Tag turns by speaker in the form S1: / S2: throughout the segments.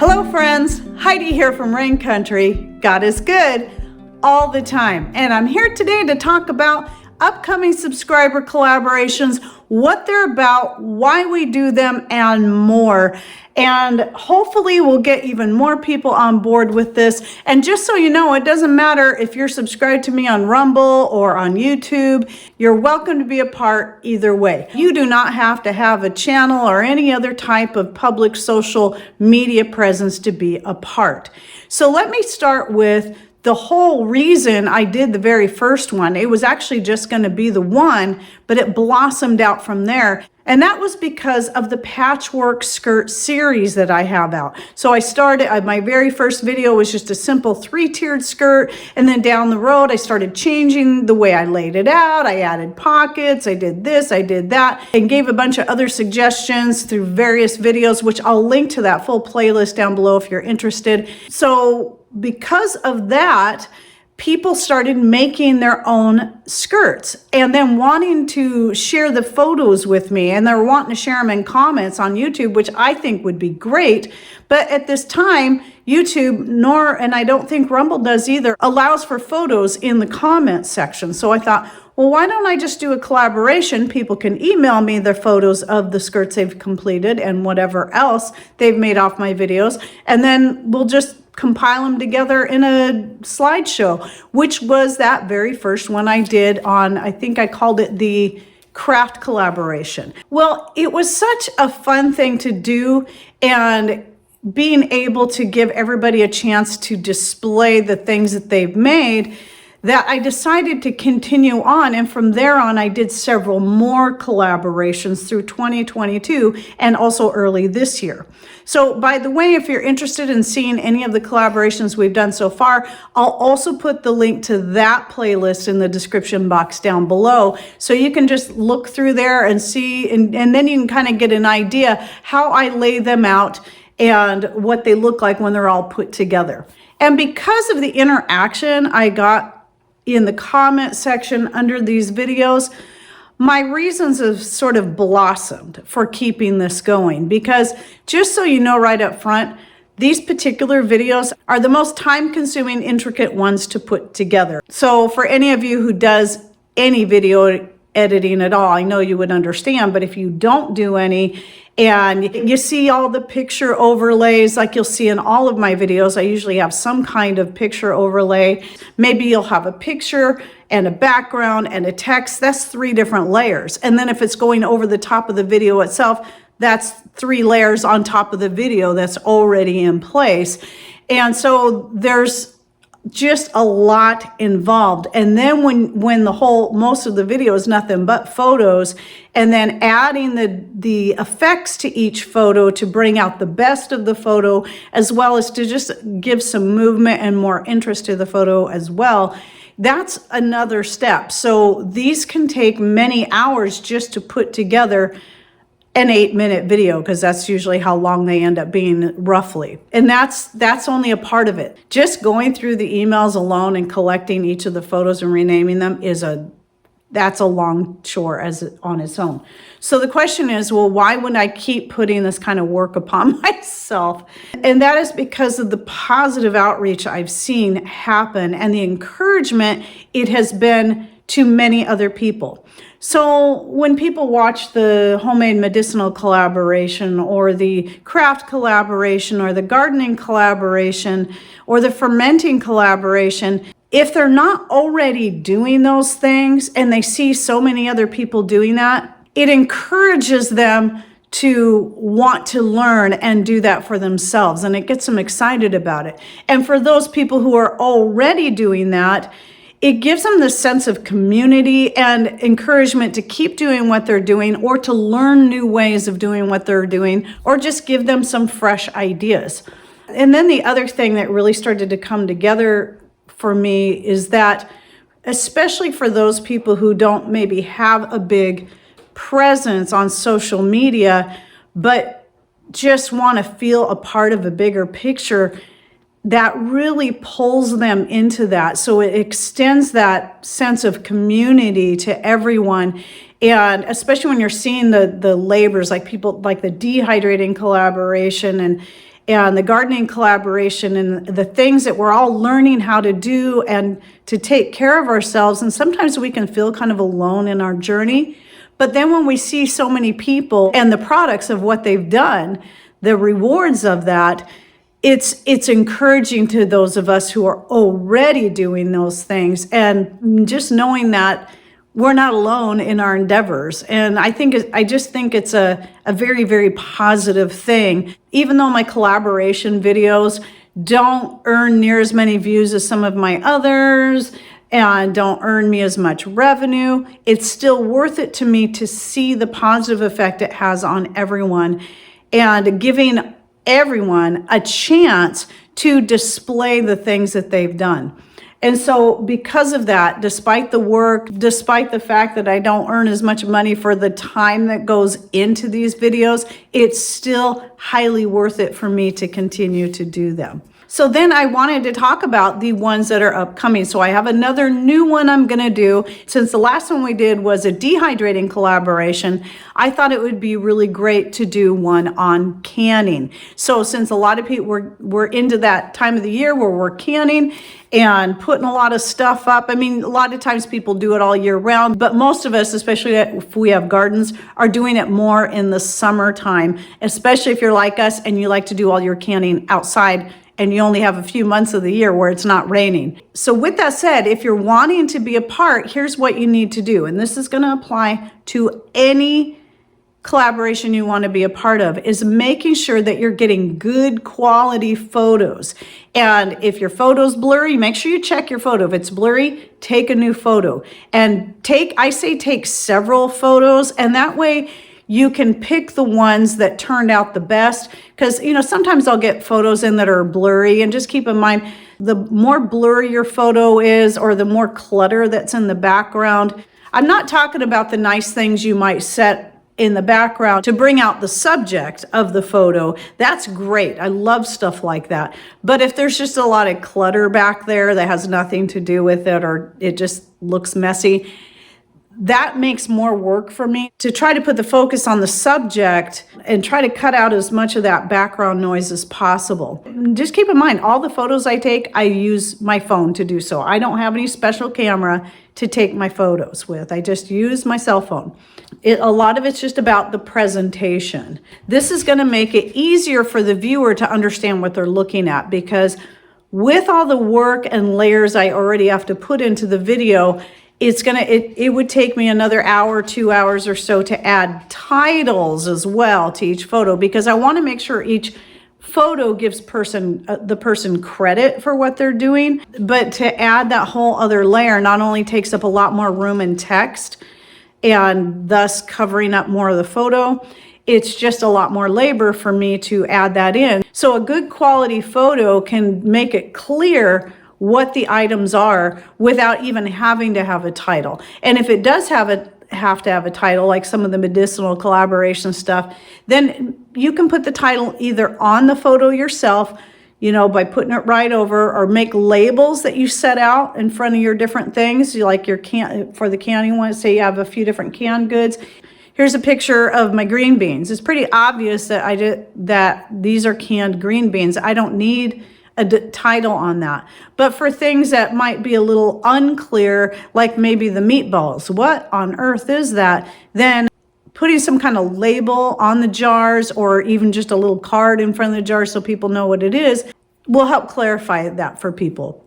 S1: Hello friends, Heidi here from Rain Country. God is good all the time. And I'm here today to talk about upcoming subscriber collaborations, what they're about, why we do them, and more. And hopefully we'll get even more people on board with this. And just so you know, it doesn't matter if you're subscribed to me on Rumble or on YouTube, you're welcome to be a part either way. You do not have to have a channel or any other type of public social media presence to be a part. So let me start with the whole reason I did the very first one. It was actually just going to be the one, but it blossomed out from there. And that was because of the patchwork skirt series that I have out. So I started, my very first video was just a simple 3-tiered skirt. And then down the road, I started changing the way I laid it out. I added pockets, I did this, I did that, and gave a bunch of other suggestions through various videos, which I'll link to that full playlist down below if you're interested. So because of that, people started making their own skirts and then wanting to share the photos with me, and they're wanting to share them in comments on YouTube, which I think would be great. But at this time, YouTube, and I don't think Rumble does either, allows for photos in the comments section. So I thought, well, why don't I just do a collaboration? People can email me their photos of the skirts they've completed and whatever else they've made off my videos, and then we'll just compile them together in a slideshow, which was that very first one I did on, I think I called it the craft collaboration. Well, it was such a fun thing to do, and being able to give everybody a chance to display the things that they've made, that I decided to continue on. And from there on, I did several more collaborations through 2022 and also early this year. So by the way, if you're interested in seeing any of the collaborations we've done so far, I'll also put the link to that playlist in the description box down below. So you can just look through there and see, and then you can kind of get an idea how I lay them out and what they look like when they're all put together. And because of the interaction I got in the comment section under these videos, my reasons have sort of blossomed for keeping this going. Because just so you know right up front, these particular videos are the most time-consuming, intricate ones to put together. So for any of you who does any video editing at all, I know you would understand, but if you don't do any, and you see all the picture overlays like you'll see in all of my videos, I usually have some kind of picture overlay. Maybe you'll have a picture and a background and a text. That's 3 different layers. And then if it's going over the top of the video itself, that's 3 layers on top of the video that's already in place. And so there's just a lot involved. And then when most of the video is nothing but photos, and then adding the effects to each photo to bring out the best of the photo, as well as to just give some movement and more interest to the photo as well, that's another step. So these can take many hours just to put together an 8-minute video, because that's usually how long they end up being roughly. And that's only a part of it. Just going through the emails alone and collecting each of the photos and renaming them that's a long chore on its own. So the question is, well, why would I keep putting this kind of work upon myself? And that is because of the positive outreach I've seen happen and the encouragement it has been to many other people. So when people watch the homemade medicinal collaboration or the craft collaboration or the gardening collaboration or the fermenting collaboration, if they're not already doing those things and they see so many other people doing that, it encourages them to want to learn and do that for themselves, and it gets them excited about it. And for those people who are already doing that, it gives them this sense of community and encouragement to keep doing what they're doing, or to learn new ways of doing what they're doing, or just give them some fresh ideas. And then the other thing that really started to come together for me is that, especially for those people who don't maybe have a big presence on social media, but just want to feel a part of a bigger picture, that really pulls them into that. So it extends that sense of community to everyone. And especially when you're seeing the labors, like people like the dehydrating collaboration and the gardening collaboration and the things that we're all learning how to do and to take care of ourselves. And sometimes we can feel kind of alone in our journey. But then when we see so many people and the products of what they've done, the rewards of that, it's encouraging to those of us who are already doing those things, and just knowing that we're not alone in our endeavors. And I just think it's a very, very positive thing. Even though my collaboration videos don't earn near as many views as some of my others and don't earn me as much revenue, it's still worth it to me to see the positive effect it has on everyone, and giving everyone a chance to display the things that they've done. And so because of that, despite the work, despite the fact that I don't earn as much money for the time that goes into these videos, it's still highly worth it for me to continue to do them. So then I wanted to talk about the ones that are upcoming. So I have another new one I'm going to do. Since the last one we did was a dehydrating collaboration, I thought it would be really great to do one on canning. So since a lot of people we're into that time of the year where we're canning and putting a lot of stuff up. I mean, a lot of times people do it all year round, but most of us, especially if we have gardens, are doing it more in the summertime, especially if you're like us and you like to do all your canning outside and you only have a few months of the year where it's not raining. So with that said, if you're wanting to be a part, here's what you need to do. And this is going to apply to any collaboration you want to be a part of, is making sure that you're getting good quality photos. And if your photo's blurry, make sure you check your photo. If it's blurry, take a new photo. And I say take several photos, and that way you can pick the ones that turned out the best. Because, sometimes I'll get photos in that are blurry, and just keep in mind, the more blurry your photo is, or the more clutter that's in the background. I'm not talking about the nice things you might set in the background to bring out the subject of the photo. That's great. I love stuff like that. But if there's just a lot of clutter back there that has nothing to do with it, or it just looks messy, that makes more work for me to try to put the focus on the subject and try to cut out as much of that background noise as possible. Just keep in mind, all the photos I take, I use my phone to do so. I don't have any special camera to take my photos with. I just use my cell phone. A lot of it's just about the presentation. This is going to make it easier for the viewer to understand what they're looking at, because with all the work and layers I already have to put into the video, it would take me another hour, 2 hours or so to add titles as well to each photo, because I want to make sure each photo gives the person credit for what they're doing. But to add that whole other layer not only takes up a lot more room and text, and thus covering up more of the photo, it's just a lot more labor for me to add that in. So a good quality photo can make it clear what the items are without even having to have a title. And if it does have to have a title, like some of the medicinal collaboration stuff, then you can put the title either on the photo yourself, by putting it right over, or make labels that you set out in front of your different things. Like for the canning one, say you have a few different canned goods. Here's a picture of my green beans. It's pretty obvious that these are canned green beans. I don't need a title on that. But for things that might be a little unclear, like maybe the meatballs, what on earth is that? Then putting some kind of label on the jars, or even just a little card in front of the jar so people know what it is, will help clarify that for people.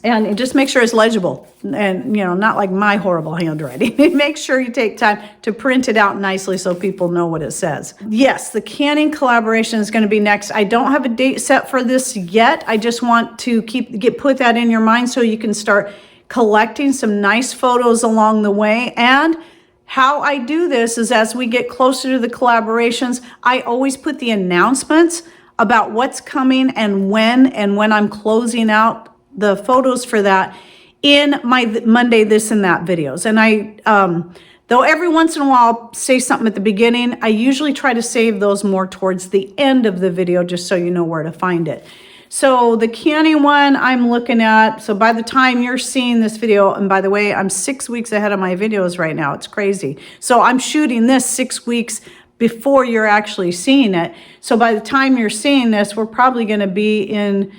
S1: And just make sure it's legible, and not like my horrible handwriting. Make sure you take time to print it out nicely so people know what it says. Yes, the canning collaboration is going to be next. I don't have a date set for this yet. I just want to put that in your mind so you can start collecting some nice photos along the way. And how I do this is, as we get closer to the collaborations, I always put the announcements about what's coming and when I'm closing out the photos for that in my Monday this and that videos. And though every once in a while I'll say something at the beginning, I usually try to save those more towards the end of the video, just so you know where to find it. So the canning one I'm looking at, so by the time you're seeing this video, and by the way, I'm 6 weeks ahead of my videos right now. It's crazy. So I'm shooting this 6 weeks before you're actually seeing it. So by the time you're seeing this, we're probably going to be in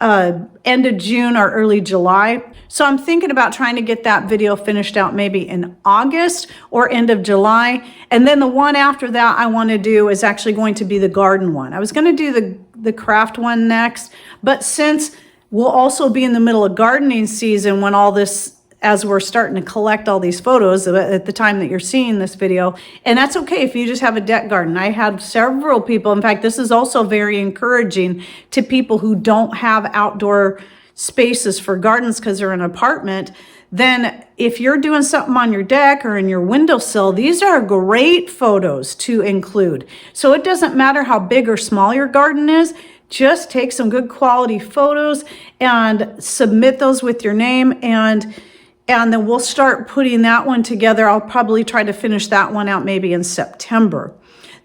S1: end of June or early July. So I'm thinking about trying to get that video finished out maybe in August or end of July. And then the one after that I want to do is actually going to be the garden one. I was going to do the craft one next, but since we'll also be in the middle of gardening season when all this, as we're starting to collect all these photos at the time that you're seeing this video. And that's okay if you just have a deck garden. I had several people, in fact, this is also very encouraging to people who don't have outdoor spaces for gardens because they're in an apartment. Then if you're doing something on your deck or in your windowsill, these are great photos to include. So it doesn't matter how big or small your garden is, just take some good quality photos and submit those with your name, and then we'll start putting that one together. I'll probably try to finish that one out maybe in September.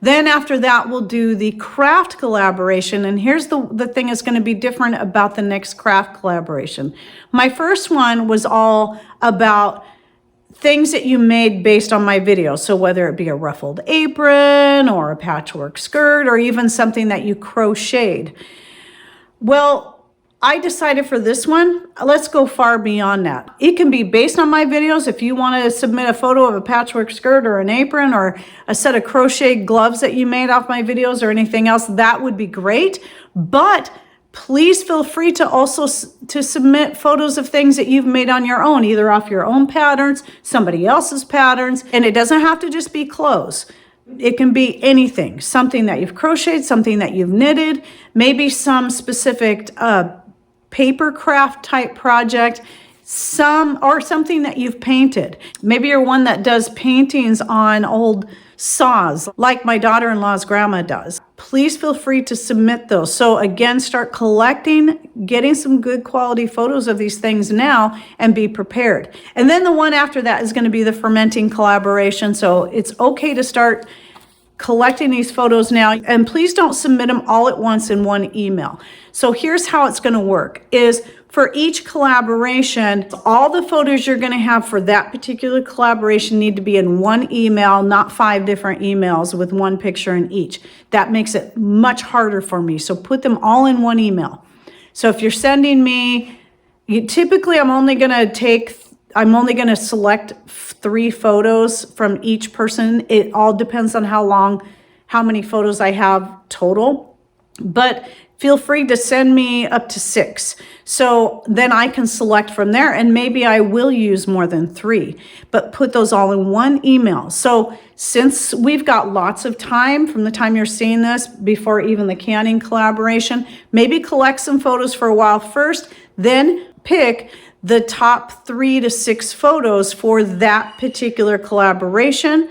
S1: Then after that, we'll do the craft collaboration. And here's the thing that's going to be different about the next craft collaboration. My first one was all about things that you made based on my video. So whether it be a ruffled apron or a patchwork skirt or even something that you crocheted. Well, I decided for this one, let's go far beyond that. It can be based on my videos. If you want to submit a photo of a patchwork skirt or an apron or a set of crocheted gloves that you made off my videos or anything else, that would be great. But please feel free to also to submit photos of things that you've made on your own, either off your own patterns, somebody else's patterns, and it doesn't have to just be clothes. It can be anything, something that you've crocheted, something that you've knitted, maybe some specific paper craft type project, or something that you've painted. Maybe you're one that does paintings on old saws like my daughter-in-law's grandma does. Please feel free to submit those. So again, start collecting, getting some good quality photos of these things now, and be prepared. And then the one after that is going to be the fermenting collaboration. So it's okay to start collecting these photos now, and please don't submit them all at once in one email. So here's how it's going to work is for each collaboration, all the photos you're going to have for that particular collaboration need to be in one email, not 5 different emails with one picture in each. That makes it much harder for me. So put them all in one email. So if you're sending me, typically I'm only going to select 3 photos from each person. It all depends on how many photos I have total, but feel free to send me up to 6. So then I can select from there, and maybe I will use more than 3, but put those all in one email. So since we've got lots of time from the time you're seeing this before even the canning collaboration, maybe collect some photos for a while first, then pick the top 3 to 6 photos for that particular collaboration.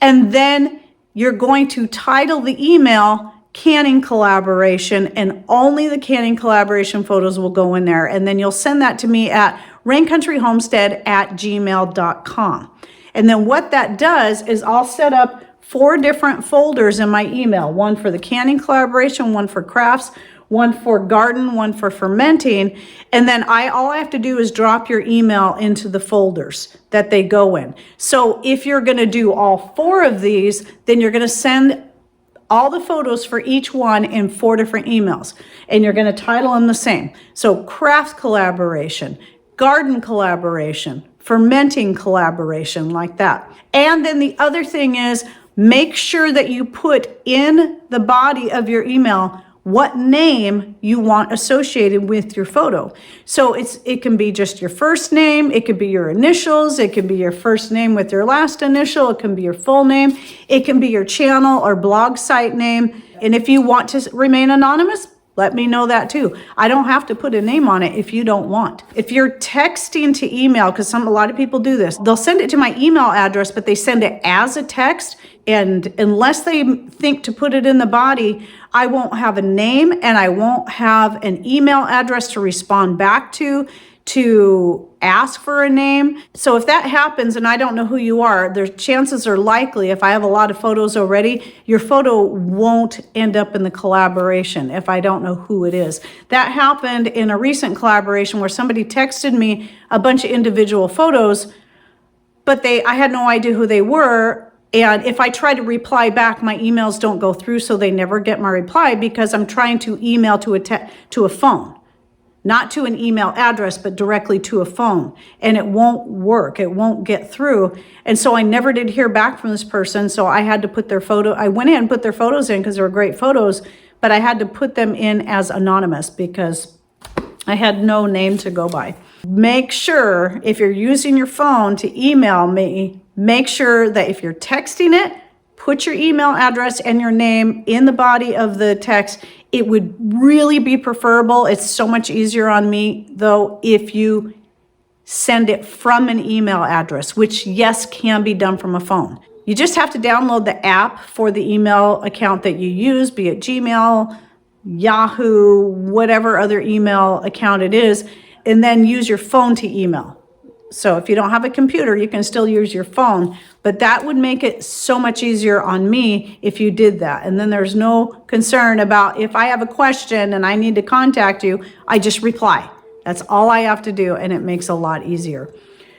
S1: And then you're going to title the email Canning Collaboration, and only the Canning Collaboration photos will go in there. And then you'll send that to me at raincountryhomestead@gmail.com. And then what that does is I'll set up 4 different folders in my email, one for the canning collaboration, one for crafts, one for garden, one for fermenting. And then all I have to do is drop your email into the folders that they go in. So if you're going to do all 4 of these, then you're going to send all the photos for each one in 4 different emails, and you're going to title them the same. So craft collaboration, garden collaboration, fermenting collaboration, like that. And then the other thing is, make sure that you put in the body of your email what name you want associated with your photo. So it can be just your first name, it could be your initials, it could be your first name with your last initial, it can be your full name, it can be your channel or blog site name. And if you want to remain anonymous, let me know that too. I don't have to put a name on it if you don't want. If you're texting to email, because a lot of people do this, they'll send it to my email address, but they send it as a text. And unless they think to put it in the body, I won't have a name and I won't have an email address to respond back to ask for a name. So if that happens and I don't know who you are, the chances are likely, if I have a lot of photos already, your photo won't end up in the collaboration if I don't know who it is. That happened in a recent collaboration where somebody texted me a bunch of individual photos, but I had no idea who they were. And if I try to reply back, my emails don't go through, so they never get my reply because I'm trying to email to a phone. Not to an email address, but directly to a phone. And it won't work. It won't get through. And so I never did hear back from this person. So I had to put their photo, I went ahead and put their photos in because they were great photos, but I had to put them in as anonymous because I had no name to go by. Make sure if you're using your phone to email me, make sure that if you're texting it, put your email address and your name in the body of the text. It would really be preferable. It's so much easier on me, though, if you send it from an email address, which, yes, can be done from a phone. You just have to download the app for the email account that you use, be it Gmail, Yahoo, whatever other email account it is, and then use your phone to email. So if you don't have a computer, you can still use your phone, but that would make it so much easier on me if you did that. And then there's no concern about if I have a question and I need to contact you, I just reply. That's all I have to do, and it makes it a lot easier.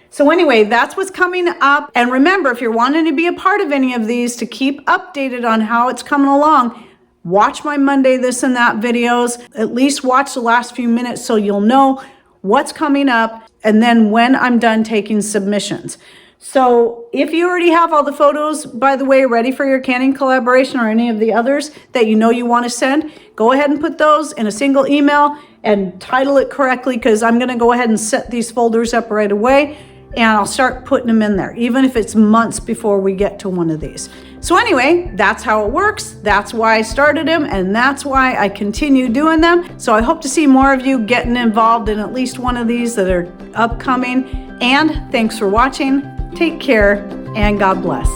S1: So anyway, that's what's coming up. And remember, if you're wanting to be a part of any of these, to keep updated on how it's coming along, watch my Monday This and That videos. At least watch the last few minutes so you'll know what's coming up, and then when I'm done taking submissions. So if you already have all the photos, by the way, ready for your canning collaboration or any of the others that you know you want to send, go ahead and put those in a single email and title it correctly, because I'm going to go ahead and set these folders up right away, and I'll start putting them in there, even if it's months before we get to one of these. So anyway, that's how it works. That's why I started them, and that's why I continue doing them. So I hope to see more of you getting involved in at least one of these that are upcoming. And thanks for watching. Take care, and God bless.